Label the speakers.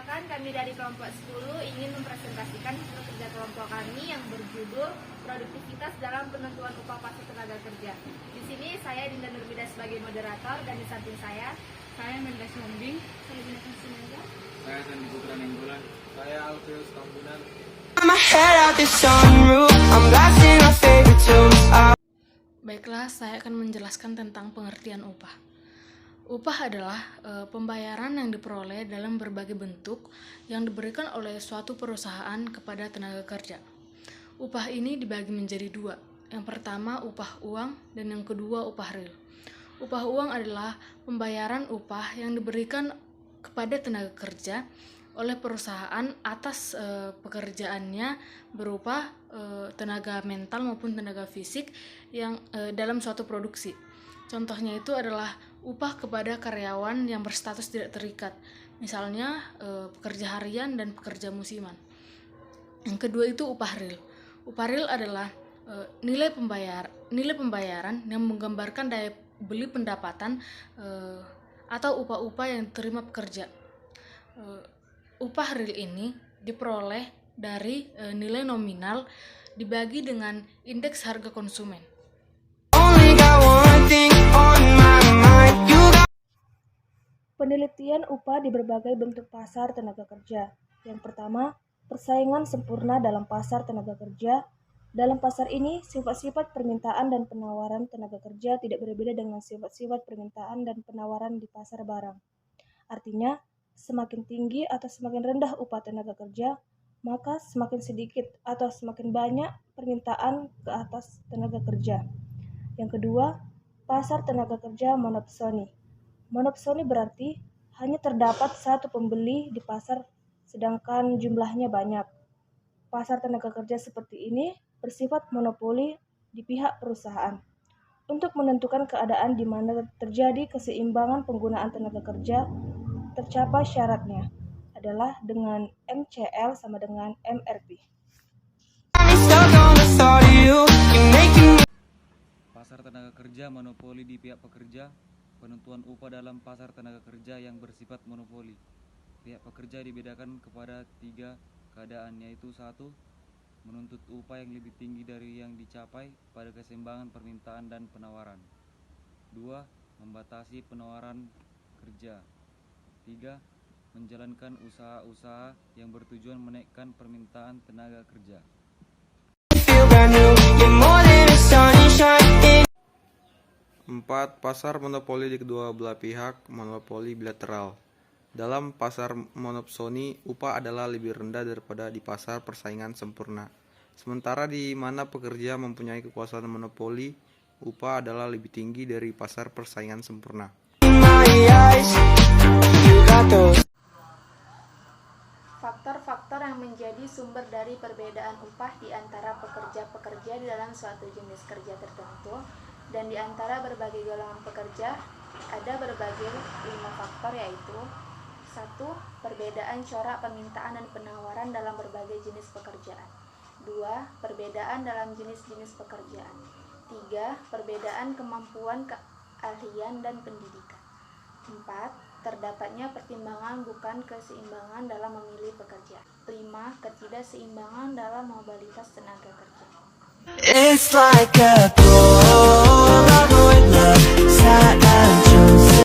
Speaker 1: Perkenalkan, kami dari kelompok 10 ingin mempresentasikan hasil kerja kelompok kami yang berjudul Produktivitas dalam Penentuan Upah Pasar Tenaga Kerja. Di sini saya Dinda Nurmida sebagai moderator dan di samping saya
Speaker 2: Mendes Lombing,
Speaker 1: saya Dinda Sinaga,
Speaker 3: saya Sandi Putra Nenggolan, saya Alfeus Tambunan.
Speaker 2: Baiklah, saya akan menjelaskan tentang pengertian upah. Upah adalah pembayaran yang diperoleh dalam berbagai bentuk yang diberikan oleh suatu perusahaan kepada tenaga kerja. Upah ini dibagi menjadi dua. Yang pertama upah uang dan yang kedua upah real. Upah uang adalah pembayaran upah yang diberikan kepada tenaga kerja oleh perusahaan atas pekerjaannya berupa tenaga mental maupun tenaga fisik yang dalam suatu produksi. Contohnya itu adalah upah kepada karyawan yang berstatus tidak terikat, misalnya pekerja harian dan pekerja musiman. Yang kedua itu upah real. Upah real adalah nilai pembayaran yang menggambarkan daya beli pendapatan atau upah-upah yang diterima pekerja. Upah real ini diperoleh dari nilai nominal dibagi dengan indeks harga konsumen.
Speaker 4: Penelitian upah di berbagai bentuk pasar tenaga kerja. Yang pertama, persaingan sempurna dalam pasar tenaga kerja. Dalam pasar ini, sifat-sifat permintaan dan penawaran tenaga kerja tidak berbeda dengan sifat-sifat permintaan dan penawaran di pasar barang. Artinya, semakin tinggi atau semakin rendah upah tenaga kerja, maka semakin sedikit atau semakin banyak permintaan ke atas tenaga kerja. Yang kedua, pasar tenaga kerja monopsoni. Monopsoni berarti hanya terdapat satu pembeli di pasar sedangkan jumlahnya banyak. Pasar tenaga kerja seperti ini bersifat monopoli di pihak perusahaan. Untuk menentukan keadaan di mana terjadi keseimbangan penggunaan tenaga kerja, tercapai syaratnya adalah dengan MCL sama dengan MRP.
Speaker 3: Pasar tenaga kerja monopoli di pihak pekerja. Penentuan upah dalam pasar tenaga kerja yang bersifat monopoli. Pihak pekerja dibedakan kepada 3 keadaan, yaitu 1. Menuntut upah yang lebih tinggi dari yang dicapai pada keseimbangan permintaan dan penawaran. 2. Membatasi penawaran kerja. 3. Menjalankan usaha-usaha yang bertujuan menaikkan permintaan tenaga kerja.
Speaker 5: 4. Pasar monopoli di kedua belah pihak, monopoli bilateral. Dalam pasar monopsoni, upah adalah lebih rendah daripada di pasar persaingan sempurna. Sementara di mana pekerja mempunyai kekuasaan monopoli, upah adalah lebih tinggi dari pasar persaingan sempurna.
Speaker 1: faktor-faktor yang menjadi sumber dari perbedaan upah di antara pekerja-pekerja di dalam suatu jenis kerja tertentu dan di antara berbagai golongan pekerja ada berbagai 5 faktor, yaitu 1. Perbedaan corak permintaan dan penawaran dalam berbagai jenis pekerjaan. 2. Perbedaan dalam jenis-jenis pekerjaan. 3. Perbedaan kemampuan keahlian dan pendidikan. 4. Terdapatnya pertimbangan bukan keseimbangan dalam memilih pekerjaan. 5. Ketidakseimbangan dalam mobilitas tenaga kerja.
Speaker 6: It's like a